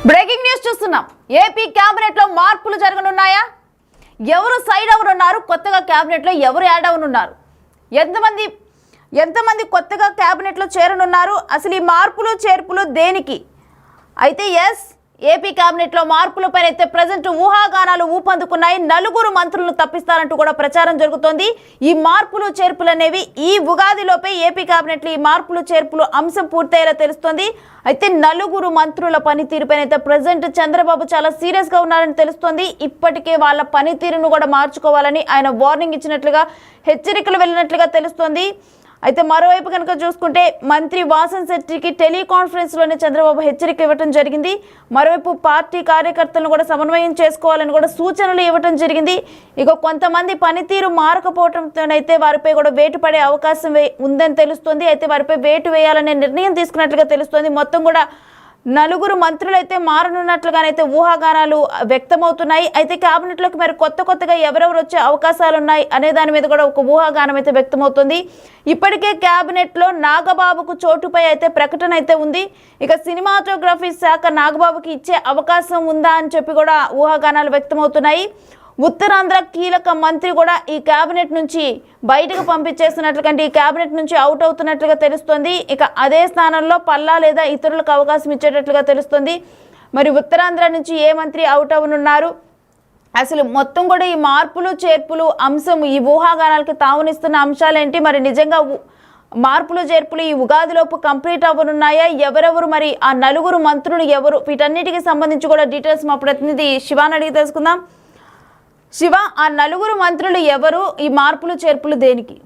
Breaking news చూస్తున్నాం. AP cabinet లో మార్పులు జరగనున్నాయా? ఎవరు సైడ్ అవనున్నారు? కొత్తగా కేబినెట్ లో ఎవరు యాడ్ అవనున్నారు? ఎంతమంది కొత్తగా కేబినెట్ లో చేరనున్నారు? అసలు ఈ మార్పులు చేర్పులు దేనికి? అయితే ఏపీ కేబినెట్ లో మార్పులపై అయితే ప్రజెంట్ ఊహాగానాలు ఊపందుకున్నాయి. 4 మంత్రులను తప్పిస్తారంటూ కూడా ప్రచారం జరుగుతోంది. ఈ మార్పులు చేర్పులు అనేవి ఈ ఉగాదిలోపే ఏపీ కేబినెట్ లో ఈ మార్పులు చేర్పులు అంశం పూర్తయ్యేలా తెలుస్తోంది. అయితే 4 మంత్రుల పనితీరుపైన అయితే ప్రజెంట్ చంద్రబాబు చాలా సీరియస్ గా ఉన్నారని తెలుస్తోంది. ఇప్పటికే వాళ్ళ పనితీరును కూడా మార్చుకోవాలని ఆయన వార్నింగ్ ఇచ్చినట్లుగా, హెచ్చరికలు వెళ్ళినట్లుగా తెలుస్తోంది. అయితే మరోవైపు కనుక చూసుకుంటే మంత్రి వాసన్ శెట్టికి టెలికాన్ఫరెన్స్ లోనే చంద్రబాబు హెచ్చరిక ఇవ్వడం జరిగింది. మరోవైపు పార్టీ కార్యకర్తలను కూడా సమన్వయం చేసుకోవాలని కూడా సూచనలు ఇవ్వడం జరిగింది. ఇక కొంతమంది పనితీరు మారకపోవడంతోనైతే వారిపై కూడా వేటు పడే అవకాశం ఉందని తెలుస్తోంది. అయితే వారిపై వేటు వేయాలనే నిర్ణయం తీసుకున్నట్లుగా తెలుస్తోంది. మొత్తం కూడా 4 మంత్రులు అయితే మారనున్నట్లుగానైతే ఊహాగానాలు వ్యక్తమవుతున్నాయి. అయితే కేబినెట్లోకి మరి కొత్తగా ఎవరెవరు వచ్చే అవకాశాలు ఉన్నాయి అనే దాని మీద కూడా ఒక ఊహాగానం అయితే వ్యక్తమవుతుంది. ఇప్పటికే కేబినెట్లో నాగబాబుకు చోటుపై అయితే ప్రకటన అయితే ఉంది. ఇక సినిమాటోగ్రఫీ శాఖ నాగబాబుకి ఇచ్చే అవకాశం ఉందా అని చెప్పి కూడా ఊహాగానాలు వ్యక్తమవుతున్నాయి. ఉత్తరాంధ్ర కీలక మంత్రి కూడా ఈ కేబినెట్ నుంచి బయటకు పంపించేస్తున్నట్లుగా, ఈ కేబినెట్ నుంచి అవుట్ అవుతున్నట్లుగా తెలుస్తోంది. ఇక అదే స్థానంలో పల్లా లేదా ఇతరులకు అవకాశం ఇచ్చేటట్లుగా తెలుస్తోంది. మరి ఉత్తరాంధ్ర నుంచి ఏ మంత్రి అవుట్ అవనున్నారు? అసలు మొత్తం కూడా ఈ మార్పులు చేర్పులు అంశం, ఈ ఊహాగానాలకి తావునిస్తున్న అంశాలేంటి? మరి నిజంగా మార్పులు చేర్పులు ఈ ఉగాదిలోపు కంప్లీట్ అవ్వనున్నాయా? ఎవరెవరు మరి ఆ 4 మంత్రులు ఎవరు? వీటన్నిటికి సంబంధించి కూడా డీటెయిల్స్ మా ప్రతినిధి శివాని అడిగి తెలుసుకుందాం. శివ, ఆ 4 మంత్రులు ఎవరు? ఈ మార్పులు చేర్పులు దేనికి?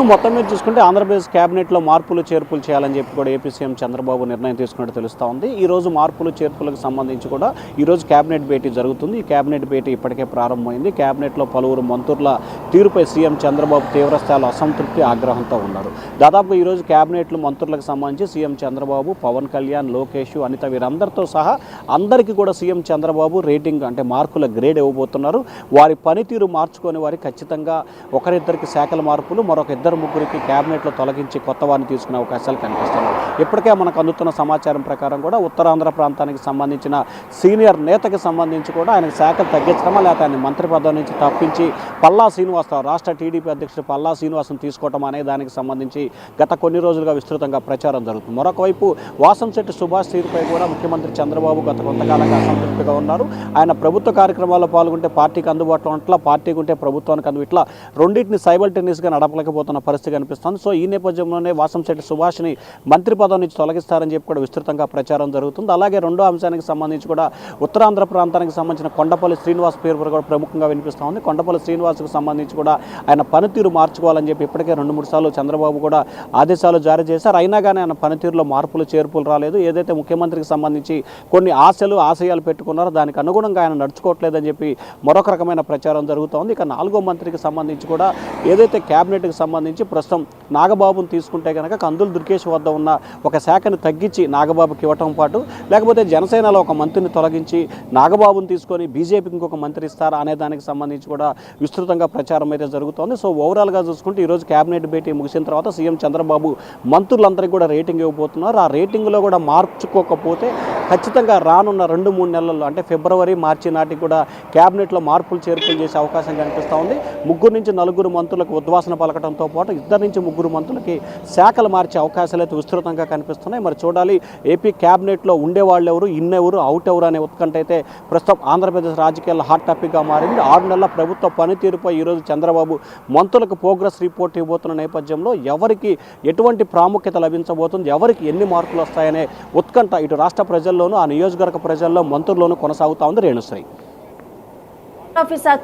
మొత్తం మీద చూసుకుంటే ఆంధ్రప్రదేశ్ క్యాబినెట్లో మార్పులు చేర్పులు చేయాలని చెప్పి కూడా ఏపీ సీఎం చంద్రబాబు నిర్ణయం తీసుకున్నట్టు తెలుస్తూ ఉంది. ఈరోజు మార్పులు చేర్పులకు సంబంధించి కూడా ఈరోజు క్యాబినెట్ భేటీ జరుగుతుంది. ఈ క్యాబినెట్ భేటీ ఇప్పటికే ప్రారంభమైంది. క్యాబినెట్లో పలువురు మంత్రుల తీరుపై సీఎం చంద్రబాబు తీవ్రస్థాయిలో అసంతృప్తి, ఆగ్రహంతో ఉన్నారు. దాదాపు ఈరోజు క్యాబినెట్లు మంత్రులకు సంబంధించి సీఎం చంద్రబాబు, పవన్ కళ్యాణ్, లోకేష్, అనిత వీరందరితో సహా అందరికీ కూడా సీఎం చంద్రబాబు రేటింగ్ అంటే మార్కుల గ్రేడ్ ఇవ్వబోతున్నారు. వారి పనితీరు మార్చుకొని వారికి ఖచ్చితంగా ఒకరిద్దరికి శాఖల మార్పులు, మరొక 2-3కి క్యాబినెట్లో తొలగించి కొత్త వారిని తీసుకునే అవకాశాలు కనిపిస్తున్నాయి. ఇప్పటికే మనకు అందుతున్న సమాచారం ప్రకారం కూడా ఉత్తరాంధ్ర ప్రాంతానికి సంబంధించిన సీనియర్ నేతకి సంబంధించి కూడా ఆయన శాఖలు తగ్గించడమా లేకపోతే ఆయన మంత్రి పదవి నుంచి తప్పించి పల్లా శ్రీనివాసరావు, రాష్ట్ర టీడీపీ అధ్యక్షుడు పల్లా శ్రీనివాసను తీసుకోవడం అనే దానికి సంబంధించి గత కొన్ని రోజులుగా విస్తృతంగా ప్రచారం జరుగుతుంది. మరొక వైపు వాసంశెట్టి సుభాష్ తీరుపై కూడా ముఖ్యమంత్రి చంద్రబాబు గత కొంతకాలంగా అసంతృప్తిగా ఉన్నారు. ఆయన ప్రభుత్వ కార్యక్రమాల్లో పాల్గొంటే పార్టీకి అందుబాటులో ఉంట్లా, పార్టీకి ఉంటే ప్రభుత్వానికి ఇట్లా రెండింటిని సైబల్టేనియస్గా నడపలేకపోతున్న పరిస్థితి కనిపిస్తుంది. సో ఈ నేపథ్యంలోనే వాసంశెట్టి సుభాష్ని మంత్రి పదవి నుంచి తొలగిస్తారని చెప్పి కూడా విస్తృతంగా ప్రచారం జరుగుతుంది. అలాగే రెండో అంశానికి సంబంధించి కూడా ఉత్తరాంధ్ర ప్రాంతానికి సంబంధించిన కొండపల్లి శ్రీనివాస్ పేరు కూడా ప్రముఖంగా వినిపిస్తూ ఉంది. కొండపల్లి శ్రీనివాస్కు సంబంధించి కూడా ఆయన పనితీరు మార్చుకోవాలని చెప్పి ఇప్పటికే 2-3 సార్లు చంద్రబాబు కూడా ఆదేశాలు జారీ చేశారు. అయినా కానీ ఆయన పనితీరులో మార్పులు చేర్పులు రాలేదు. ఏదైతే ముఖ్యమంత్రికి సంబంధించి కొన్ని ఆశయాలు పెట్టుకున్నారో దానికి అనుగుణంగా ఆయన నడుచుకోవట్లేదని చెప్పి మరొక రకమైన ప్రచారం జరుగుతోంది. ఇక 4వ మంత్రికి సంబంధించి కూడా ఏదైతే క్యాబినెట్కి సంబంధించి ప్రస్తుతం నాగబాబును తీసుకుంటే కనుక కందులు దుర్గేష్ వద్ద ఉన్న ఒక శాఖను తగ్గించి నాగబాబుకి ఇవ్వటం పాటు, లేకపోతే జనసేనలో ఒక మంత్రిని తొలగించి నాగబాబును తీసుకొని బీజేపీకి ఇంకొక మంత్రి ఇస్తారా అనే దానికి సంబంధించి కూడా విస్తృతంగా ప్రచారం అయితే జరుగుతోంది. సో ఓవరాల్గా చూసుకుంటే ఈరోజు క్యాబినెట్ భేటీ ముగిసిన తర్వాత సీఎం చంద్రబాబు మంత్రులందరికీ కూడా రేటింగ్ ఇవ్వబోతున్నారు. ఆ రేటింగ్లో కూడా మార్చుకోకపోతే ఖచ్చితంగా రానున్న 2-3 నెలల్లో అంటే ఫిబ్రవరి, మార్చి నాటికి కూడా క్యాబినెట్లో మార్పులు చేర్పులు చేసే అవకాశం కనిపిస్తూ ఉంది. 3 నుంచి 4 మంత్రులకు ఉద్వాసన పలకడంతో పాటు 2 నుంచి 3 మంత్రులకి శాఖలు మార్చే అవకాశాలు అయితే విస్తృతంగా కనిపిస్తున్నాయి. మరి చూడాలి ఏపీ క్యాబినెట్లో ఉండేవాళ్ళు ఎవరు, ఇన్నెవరు, అవుట్ ఎవరు అనే ఉత్కంఠ అయితే ప్రస్తుతం ఆంధ్రప్రదేశ్ రాజకీయాల్లో హాట్ టాపిక్గా మారింది. 6 నెలల ప్రభుత్వ పనితీరుపై ఈరోజు చంద్రబాబు మంత్రులకు ప్రోగ్రెస్ రిపోర్ట్ ఇవ్వబోతున్న నేపథ్యంలో ఎవరికి ఎటువంటి ప్రాముఖ్యత లభించబోతుంది, ఎవరికి ఎన్ని మార్కులు వస్తాయనే ఉత్కంఠ ఇటు రాష్ట్ర ప్రజల్లోనూ, ఆ నియోజకవర్గ ప్రజల్లో, మంత్రుల్లోనూ కొనసాగుతూ ఉంది. రేణుశ్రీ,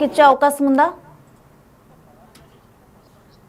ఇచ్చే అవకాశం ఉందా?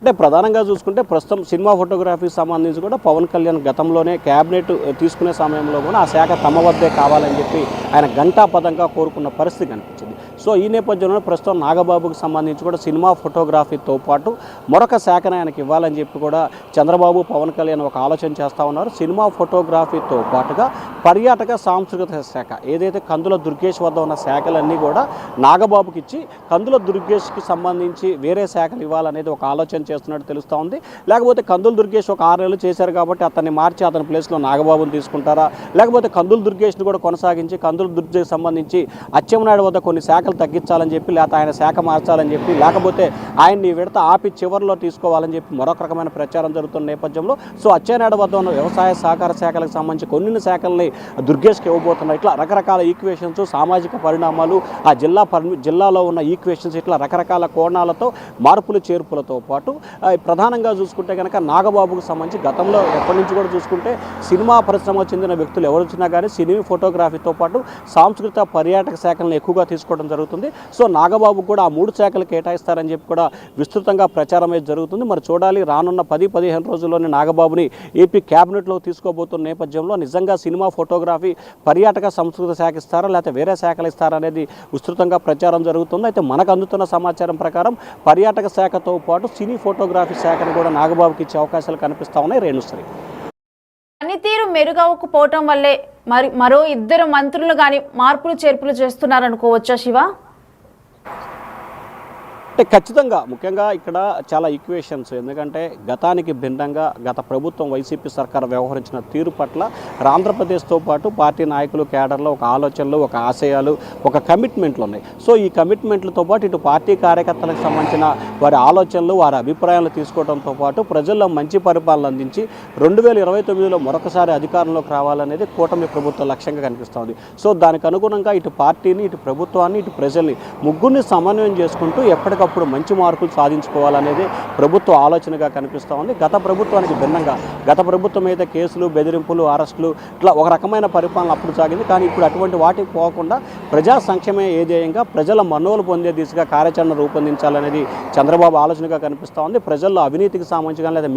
అంటే ప్రధానంగా చూసుకుంటే ప్రస్తుతం సినిమా ఫోటోగ్రఫీకి సంబంధించి కూడా పవన్ కళ్యాణ్ గతంలోనే క్యాబినెట్ తీసుకునే సమయంలో కూడా ఆ శాఖ తమ వద్దే కావాలని చెప్పి ఆయన ఘంటాపథంగా కోరుకున్న పరిస్థితి కనిపించింది. సో ఈ నేపథ్యంలో ప్రస్తుతం నాగబాబుకు సంబంధించి కూడా సినిమా ఫోటోగ్రఫీతో పాటు మరొక శాఖను ఆయనకి ఇవ్వాలని చెప్పి కూడా చంద్రబాబు పవన్ కళ్యాణ్ ఒక ఆలోచన చేస్తూ ఉన్నారు. సినిమా ఫోటోగ్రఫీతో పాటుగా పర్యాటక సాంస్కృతిక శాఖ ఏదైతే కందుల దుర్గేష్ వద్ద ఉన్న శాఖలన్నీ కూడా నాగబాబుకి ఇచ్చి కందుల దుర్గేష్కి సంబంధించి వేరే శాఖలు ఇవ్వాలనేది ఒక ఆలోచన చేస్తున్నట్టు తెలుస్తూ ఉంది. లేకపోతే కందుల దుర్గేష్ ఒక 6 నెలలు చేశారు కాబట్టి అతన్ని మార్చి అతని ప్లేస్లో నాగబాబుని తీసుకుంటారా, లేకపోతే కందుల దుర్గేష్ని కూడా కొనసాగించి కందుల దుర్గేష్కి సంబంధించి అచ్చెన్నాయుడు వద్ద కొన్ని శాఖలు తగ్గించాలని చెప్పి, లేకపోతే ఆయన శాఖ మార్చాలని చెప్పి, లేకపోతే ఆయన్ని విడత ఆపి చివరిలో తీసుకోవాలని చెప్పి మరొక రకమైన ప్రచారం జరుగుతున్న నేపథ్యంలో సో అచ్చెన్నాయుడు వద్ద ఉన్న వ్యవసాయ సహకార శాఖలకు సంబంధించి కొన్ని శాఖల్ని దుర్గేష్కి ఇవ్వబోతున్నారు. ఇట్లా రకరకాల ఈక్వేషన్స్, సామాజిక పరిణామాలు, ఆ జిల్లాలో ఉన్న ఈక్వేషన్స్, ఇట్లా రకరకాల కోణాలతో మార్పులు చేర్పులతో పాటు ప్రధానంగా చూసుకుంటే కనుక నాగబాబుకు సంబంధించి గతంలో ఎప్పటి నుంచి కూడా చూసుకుంటే సినిమా పరిశ్రమకు చెందిన వ్యక్తులు ఎవరు వచ్చినా కానీ సినిమా ఫోటోగ్రఫీతో పాటు సాంస్కృతిక పర్యాటక శాఖలను ఎక్కువగా తీసుకోవడం జరుగుతుంది. సో నాగబాబు కూడా ఆ 3 శాఖలు కేటాయిస్తారని చెప్పి కూడా విస్తృతంగా ప్రచారం అయితే జరుగుతుంది. మరి చూడాలి, రానున్న 10-15 రోజుల్లోనే నాగబాబుని ఏపీ క్యాబినెట్లో తీసుకోబోతున్న నేపథ్యంలో నిజంగా సినిమా ఫోటోగ్రఫీ పర్యాటక సంస్కృతి శాఖ ఇస్తారా, లేకపోతే వేరే శాఖలు ఇస్తారా అనేది విస్తృతంగా ప్రచారం జరుగుతుంది. అయితే మనకు అందుతున్న సమాచారం ప్రకారం పర్యాటక శాఖతో పాటు సినీ ఫోటోగ్రఫీ శాఖను కూడా నాగబాబుకి ఇచ్చే అవకాశాలు కనిపిస్తూ ఉన్నాయి. రేణుశ్రీ పనితీరు మెరుగవకపోవటం వల్లే మరో 2 మంత్రులు కానీ మార్పులు చేర్పులు చేస్తున్నారనుకోవచ్చా శివ? అంటే ఖచ్చితంగా ముఖ్యంగా ఇక్కడ చాలా ఈక్వేషన్స్, ఎందుకంటే గతానికి భిన్నంగా గత ప్రభుత్వం వైసీపీ సర్కారు వ్యవహరించిన తీరు పట్ల ఆంధ్రప్రదేశ్తో పాటు పార్టీ నాయకులు కేడర్లో ఒక ఆలోచనలు, ఒక ఆశయాలు, ఒక కమిట్మెంట్లు ఉన్నాయి. సో ఈ కమిట్మెంట్లతో పాటు ఇటు పార్టీ కార్యకర్తలకు సంబంధించిన వారి ఆలోచనలు, వారి అభిప్రాయాలు తీసుకోవడంతో పాటు ప్రజల్లో మంచి పరిపాలన అందించి 2029లో మరొకసారి అధికారంలోకి రావాలనేది కూటమి ప్రభుత్వ లక్ష్యంగా కనిపిస్తోంది. సో దానికి అనుగుణంగా ఇటు పార్టీని, ఇటు ప్రభుత్వాన్ని, ఇటు ప్రజల్ని ముగ్గురిని సమన్వయం చేసుకుంటూ ఎప్పటికప్పుడు మంచి మార్కులు సాధించుకోవాలనేది ప్రభుత్వ ఆలోచనగా కనిపిస్తూ ఉంది. గత ప్రభుత్వానికి భిన్నంగా గత ప్రభుత్వం అయితే కేసులు, బెదిరింపులు, అరెస్టులు ఇట్లా ఒక రకమైన పరిపాలన అప్పుడు సాగింది. కానీ ఇప్పుడు అటువంటి వాటికి పోకుండా ప్రజా సంక్షేమే ధ్యేయంగా ప్రజల మనోలు పొందే దిశగా కార్యాచరణ రూపొందించాలనేది చంద్రబాబు ఆలోచనగా కనిపిస్తూ ఉంది. ప్రజల్లో అవినీతికి సంబంధించి లేదా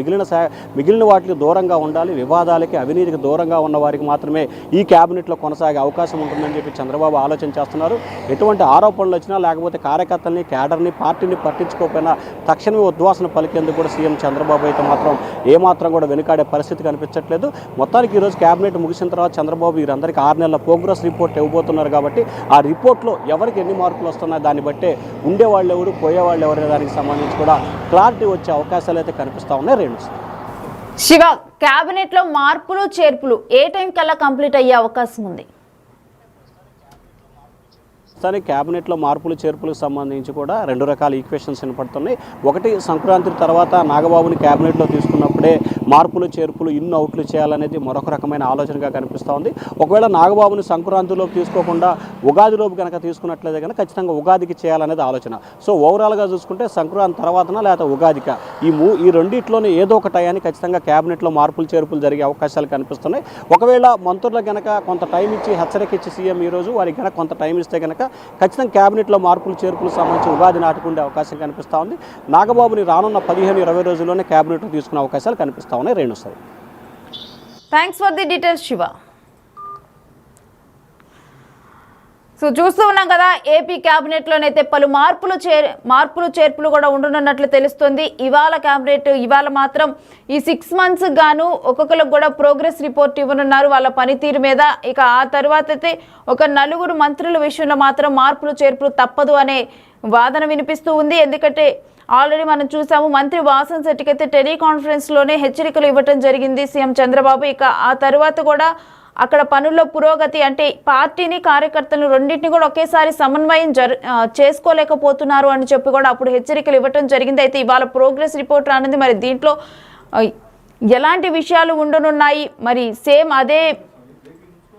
మిగిలిన వాటికి దూరంగా ఉండాలి, వివాదాలకి అవినీతికి దూరంగా ఉన్న వారికి మాత్రమే ఈ క్యాబినెట్లో కొనసాగే అవకాశం ఉంటుందని చెప్పి చంద్రబాబు ఆలోచన చేస్తున్నారు. ఎటువంటి ఆరోపణలు వచ్చినా లేకపోతే కార్యకర్తల్ని, క్యాడర్ని, పార్టీని పట్టించుకోకపోయినా తక్షణమే ఉద్వాసన పలికేందుకు కూడా సీఎం చంద్రబాబు అయితే మాత్రం ఏమాత్రం కూడా వెనుకాడే పరిస్థితి కనిపించట్లేదు. మొత్తానికి ఈరోజు క్యాబినెట్ ముగిసిన తర్వాత చంద్రబాబు వీరందరికీ 6 నెలల ప్రోగ్రెస్ రిపోర్ట్ ఇవ్వబోతున్నారు. కాబట్టి ఆ రిపోర్ట్లో ఎవరికి ఎన్ని మార్కులు వస్తున్నాయో దాన్ని బట్టే ఉండేవాళ్ళు ఎవరు, పోయేవాళ్ళు ఎవరు దానికి సంబంధించి కూడా క్లారిటీ వచ్చే అవకాశాలు అయితే కనిపిస్తూ ఉన్నాయి. రేణు శివ, క్యాబినెట్లో మార్పులు చేర్పులు ఏ టైం కల్లా కంప్లీట్ అయ్యే అవకాశం ఉంది? కానీ క్యాబినెట్లో మార్పులు చేర్పులకు సంబంధించి కూడా 2 రకాల ఈక్వేషన్స్ వినపడుతున్నాయి. ఒకటి, సంక్రాంతి తర్వాత నాగబాబుని క్యాబినెట్లో తీసుకున్నప్పుడే మార్పులు చేర్పులు ఇన్ అవుట్లు చేయాలనేది మరొక రకమైన ఆలోచనగా కనిపిస్తూ ఉంది. ఒకవేళ నాగబాబుని సంక్రాంతిలోకి తీసుకోకుండా ఉగాదిలోపు కనుక తీసుకున్నట్లయితే కనుక ఖచ్చితంగా ఉగాదికి చేయాలనేది ఆలోచన. సో ఓవరాల్గా చూసుకుంటే సంక్రాంతి తర్వాతన లేదా ఉగాదిక ఈ రెండిట్లోనే ఏదో ఒక టయాన్ని ఖచ్చితంగా క్యాబినెట్లో మార్పులు చేర్పులు జరిగే అవకాశాలు కనిపిస్తున్నాయి. ఒకవేళ మంత్రులకు కనుక కొంత టైం ఇచ్చి హెచ్చరిక ఇచ్చి సీఎం ఈరోజు వారికి కనుక కొంత టైం ఇస్తే కనుక ఖచ్చితంగా క్యాబినెట్లో మార్పులు చేర్పులు సంబంధించి ఉగాది నాటుకుండే అవకాశం కనిపిస్తూ ఉంది. నాగబాబుని రానున్న 15-20 రోజుల్లోనే క్యాబినెట్లో తీసుకునే అవకాశాలు కనిపిస్తూ ఉన్నాయి. Renusri, thanks for the details Shiva. So చూస్తూ ఉన్నాం కదా, ఏపీ క్యాబినెట్లోనైతే పలు మార్పులు చేర్పులు కూడా ఉండనున్నట్లు తెలుస్తుంది. ఇవాళ మాత్రం ఈ 6 months గాను ఒక్కొక్కరికి కూడా ప్రోగ్రెస్ రిపోర్ట్ ఇవ్వనున్నారు వాళ్ళ పనితీరు మీద. ఇక ఆ తర్వాత అయితే ఒక 4 మంత్రుల విషయంలో మాత్రం మార్పులు చేర్పులు తప్పదు అనే వాదన వినిపిస్తూ ఉంది. ఎందుకంటే ఆల్రెడీ మనం చూసాము, మంత్రి వాసన్ శెట్టికి అయితే టెలికాన్ఫరెన్స్లోనే హెచ్చరికలు ఇవ్వటం జరిగింది సీఎం చంద్రబాబు. ఇక ఆ తర్వాత కూడా అక్కడ పనుల్లో పురోగతి అంటే పార్టీని, కార్యకర్తలను రెండింటిని కూడా ఒకేసారి సమన్వయం చేసుకోలేకపోతున్నారు అని చెప్పి కూడా అప్పుడు హెచ్చరికలు ఇవ్వటం జరిగింది. అయితే ఇవాళ ప్రోగ్రెస్ రిపోర్ట్ రానుంది. మరి దీంట్లో ఎలాంటి విషయాలు ఉండనున్నాయి, మరి సేమ్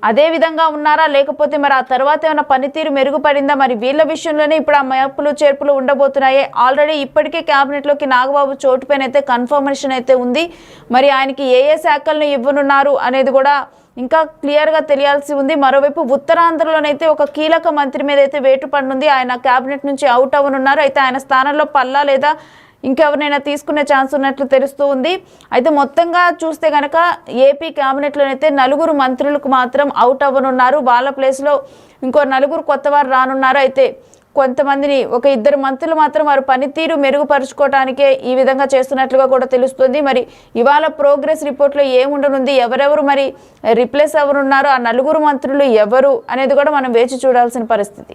అదే విధంగా ఉన్నారా, లేకపోతే మరి ఆ తర్వాత ఏమైనా పనితీరు మెరుగుపడిందా, మరి వీళ్ళ విషయంలోనే ఇప్పుడు ఆ మార్పులు చేర్పులు ఉండబోతున్నాయి. ఆల్రెడీ ఇప్పటికే క్యాబినెట్లోకి నాగబాబు చోటు పైన అయితే కన్ఫర్మేషన్ అయితే ఉంది. మరి ఆయనకి ఏ శాఖలను ఇవ్వనున్నారు అనేది కూడా ఇంకా క్లియర్గా తెలియాల్సి ఉంది. మరోవైపు ఉత్తరాంధ్రలోనైతే ఒక కీలక మంత్రి మీద అయితే వేటు పడనుంది. ఆయన క్యాబినెట్ నుంచి అవుట్ అవ్వనున్నారు. అయితే ఆయన స్థానంలో పల్లా లేదా ఇంకెవరినైనా తీసుకునే ఛాన్స్ ఉన్నట్లు తెలుస్తూ ఉంది. అయితే మొత్తంగా చూస్తే కనుక ఏపీ క్యాబినెట్లోనైతే 4 మంత్రులకు మాత్రం అవుట్ అవ్వనున్నారు. వాళ్ళ ప్లేస్లో ఇంకో 4 కొత్త వారు రానున్నారు. అయితే కొంతమందిని ఒక ఇద్దరు మంత్రులు మాత్రం వారి పనితీరు మెరుగుపరుచుకోవడానికే ఈ విధంగా చేస్తున్నట్లుగా కూడా తెలుస్తుంది. మరి ఇవాళ ప్రోగ్రెస్ రిపోర్ట్లో ఏముండనుంది, ఎవరెవరు మరి రిప్లేస్ ఎవరున్నారో, ఆ నలుగురు మంత్రులు ఎవరు అనేది కూడా మనం వేచి చూడాల్సిన పరిస్థితి.